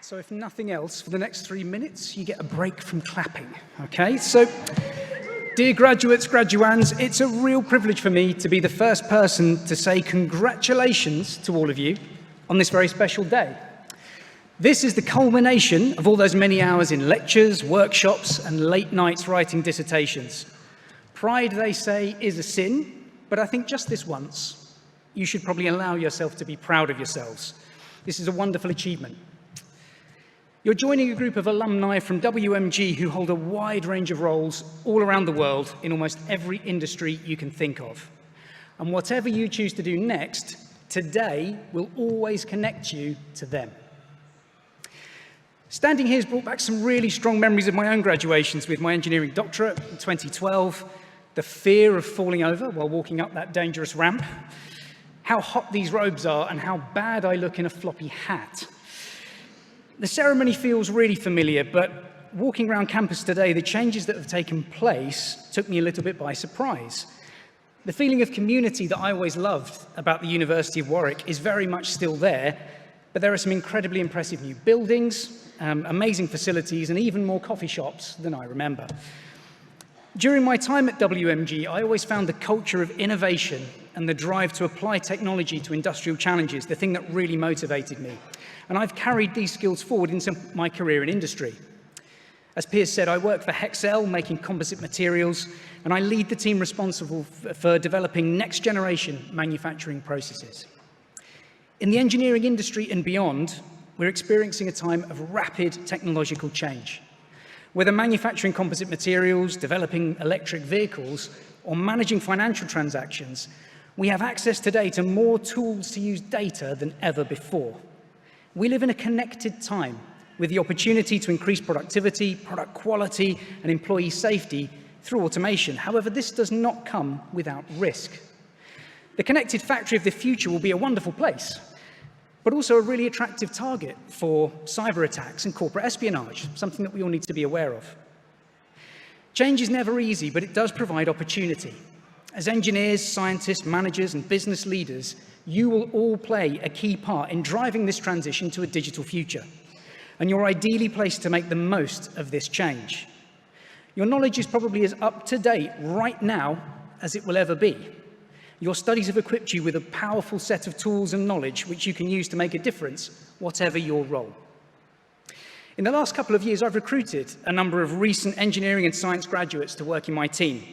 So if nothing else, for the next 3 minutes, you get a break from clapping, okay? So, dear graduates, graduands, it's a real privilege for me to be the first person to say congratulations to all of you on this very special day. This is the culmination of all those many hours in lectures, workshops, and late nights writing dissertations. Pride, they say, is a sin, but I think just this once, you should probably allow yourself to be proud of yourselves. This is a wonderful achievement. You're joining a group of alumni from WMG who hold a wide range of roles all around the world in almost every industry you can think of. And whatever you choose to do next, today will always connect you to them. Standing here has brought back some really strong memories of my own graduations with my engineering doctorate in 2012, the fear of falling over while walking up that dangerous ramp, how hot these robes are, and how bad I look in a floppy hat. The ceremony feels really familiar, but walking around campus today, the changes that have taken place took me a little bit by surprise. The feeling of community that I always loved about the University of Warwick is very much still there, but there are some incredibly impressive new buildings, amazing facilities, and even more coffee shops than I remember. During my time at WMG, I always found the culture of innovation and the drive to apply technology to industrial challenges the thing that really motivated me. And I've carried these skills forward into my career in industry. As Piers said, I work for Hexcel, making composite materials, and I lead the team responsible for developing next-generation manufacturing processes. In the engineering industry and beyond, we're experiencing a time of rapid technological change. Whether manufacturing composite materials, developing electric vehicles, or managing financial transactions, we have access today to more tools to use data than ever before. We live in a connected time with the opportunity to increase productivity, product quality, and employee safety through automation. However, this does not come without risk. The connected factory of the future will be a wonderful place, but also a really attractive target for cyber attacks and corporate espionage, something that we all need to be aware of. Change is never easy, but it does provide opportunity. As engineers, scientists, managers, and business leaders, you will all play a key part in driving this transition to a digital future. And you're ideally placed to make the most of this change. Your knowledge is probably as up to date right now as it will ever be. Your studies have equipped you with a powerful set of tools and knowledge which you can use to make a difference, whatever your role. In the last couple of years, I've recruited a number of recent engineering and science graduates to work in my team,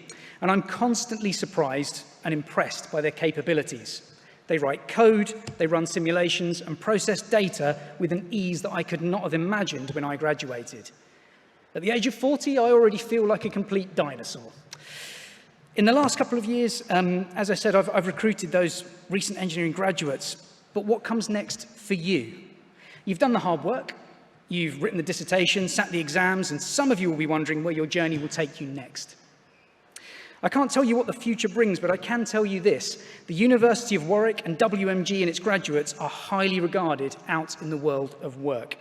and I'm constantly surprised and impressed by their capabilities. They write code, they run simulations, and process data with an ease that I could not have imagined when I graduated. At the age of 40, I already feel like a complete dinosaur. In the last couple of years, as I said, I've recruited those recent engineering graduates, but what comes next for you? You've done the hard work, you've written the dissertation, sat the exams, and some of you will be wondering where your journey will take you next. I can't tell you what the future brings, but I can tell you this. The University of Warwick and WMG and its graduates are highly regarded out in the world of work.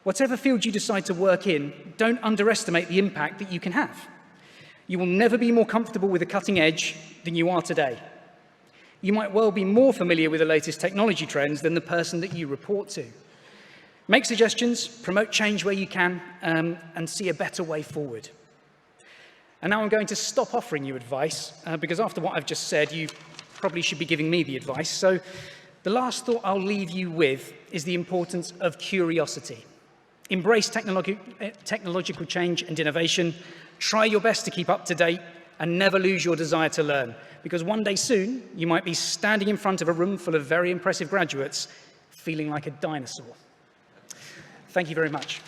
Whatever field you decide to work in, don't underestimate the impact that you can have. You will never be more comfortable with the cutting edge than you are today. You might well be more familiar with the latest technology trends than the person that you report to. Make suggestions, promote change where you can, and see a better way forward. And now I'm going to stop offering you advice, because after what I've just said, you probably should be giving me the advice. So the last thought I'll leave you with is the importance of curiosity. Embrace technological change and innovation. Try your best to keep up to date and never lose your desire to learn, because one day soon, you might be standing in front of a room full of very impressive graduates, feeling like a dinosaur. Thank you very much.